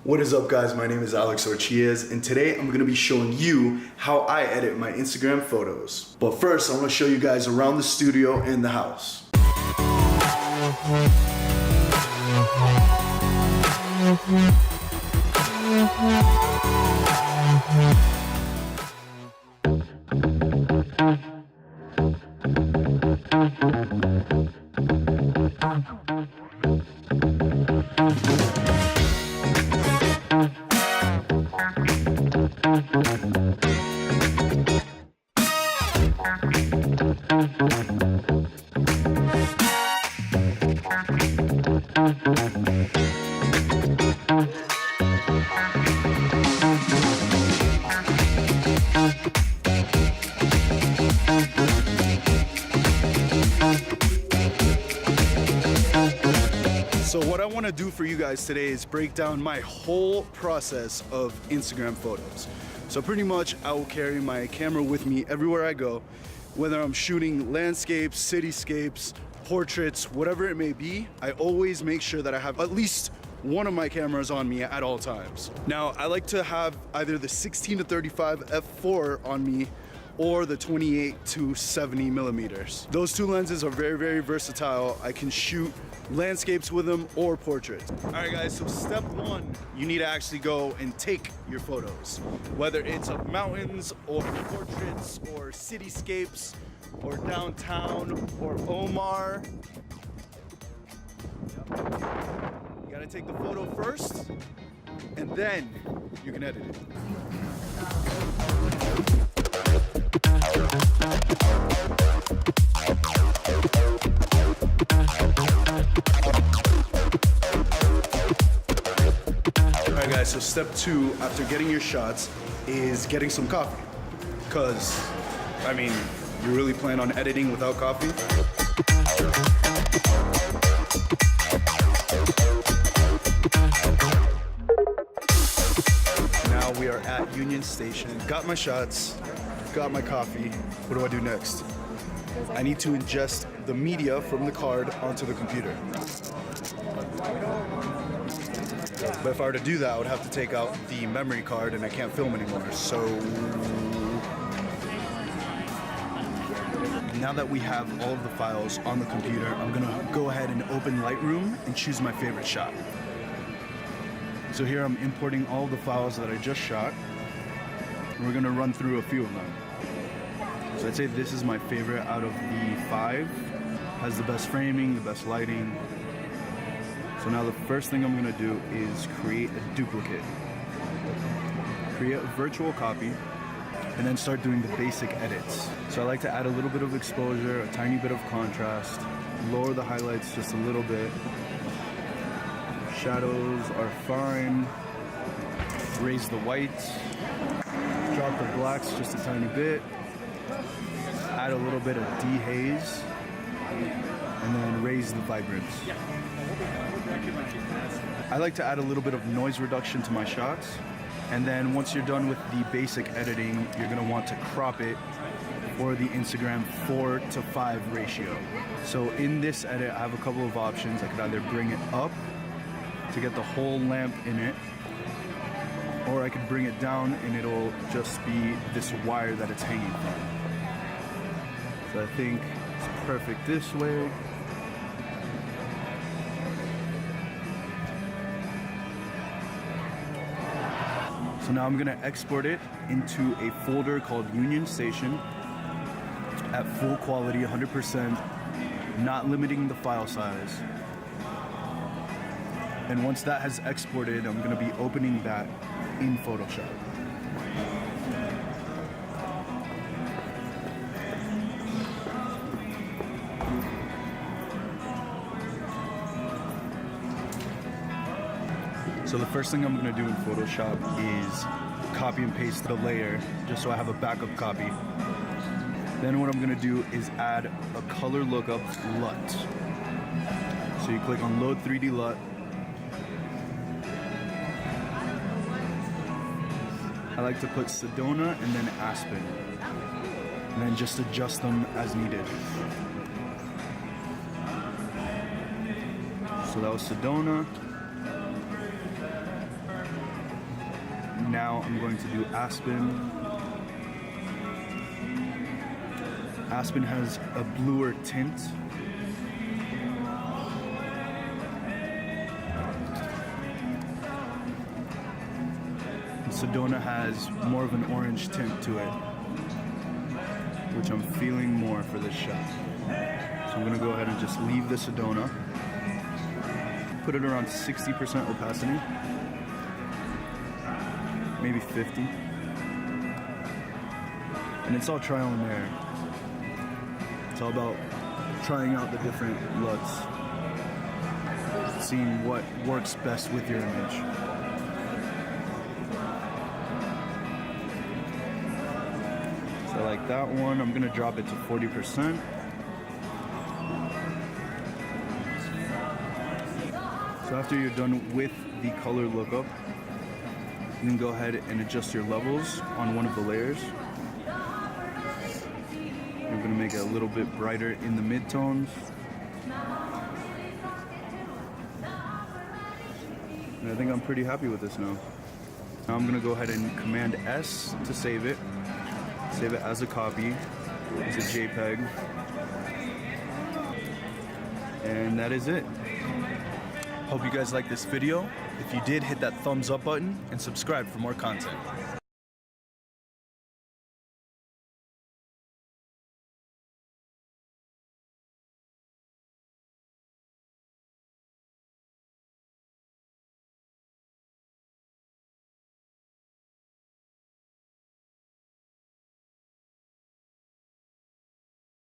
What is up, guys? My name is Alex Orchiez, and today I'm going to be showing you how I edit my Instagram photos. But first, I want to show you guys around the studio and the house. So what I want to do for you guys today is break down my whole process of Instagram photos. So pretty much I will carry my camera with me everywhere I go, whether I'm shooting landscapes, cityscapes, portraits, whatever it may be. I always make sure that I have at least one of my cameras on me at all times. Now, I like to have either the 16-35 f4 on me or the 28-70 millimeters. Those two lenses are very, very versatile. I can shoot landscapes with them or portraits. All right, guys, so step one, you need to actually go and take your photos, whether it's of mountains or portraits or cityscapes or downtown or Omar. You gotta take the photo first, and then you can edit it. Alright guys, so step two after getting your shots is getting some coffee. Because, I mean, you really plan on editing without coffee? Now we are at Union Station. Got my shots, got my coffee. What do I do next? I need to ingest the media from the card onto the computer. But if I were to do that, I would have to take out the memory card and I can't film anymore. So now that we have all of the files on the computer, I'm gonna go ahead and open Lightroom and choose my favorite shot. So here I'm importing all of the files that I just shot. And we're gonna run through a few of them. So I'd say this is my favorite out of the 5. Has the best framing, the best lighting. So now the first thing I'm gonna do is create a duplicate. Create a virtual copy, and then start doing the basic edits. So I like to add a little bit of exposure, a tiny bit of contrast, lower the highlights just a little bit. Shadows are fine. Raise the whites. Drop the blacks just a tiny bit. Add a little bit of dehaze, and then raise the vibrance. I like to add a little bit of noise reduction to my shots, and then once you're done with the basic editing, you're gonna want to crop it for the Instagram 4:5 ratio. So in this edit, I have a couple of options. I could either bring it up to get the whole lamp in it, or I could bring it down and it'll just be this wire that it's hanging from. So I think it's perfect this way. So now I'm gonna export it into a folder called Union Station at full quality, 100%, not limiting the file size. And once that has exported, I'm gonna be opening that in Photoshop. So the first thing I'm gonna do in Photoshop is copy and paste the layer just so I have a backup copy. Then what I'm gonna do is add a color lookup LUT. So you click on Load 3D LUT. I like to put Sedona and then Aspen, and then just adjust them as needed. So that was Sedona. Now I'm going to do Aspen. Aspen has a bluer tint. Sedona has more of an orange tint to it, which I'm feeling more for this shot. So I'm gonna go ahead and just leave the Sedona. Put it around 60% opacity, maybe 50. And it's all trial and error. It's all about trying out the different LUTs, seeing what works best with your image. So like that one, I'm gonna drop it to 40%. So after you're done with the color lookup, you can go ahead and adjust your levels on one of the layers. You're gonna make it a little bit brighter in the midtones. And I think I'm pretty happy with this now. Now I'm gonna go ahead and Command S to save it. Save it as a copy. It's a JPEG. And that is it. Hope you guys liked this video. If you did, hit that thumbs up button and subscribe for more content.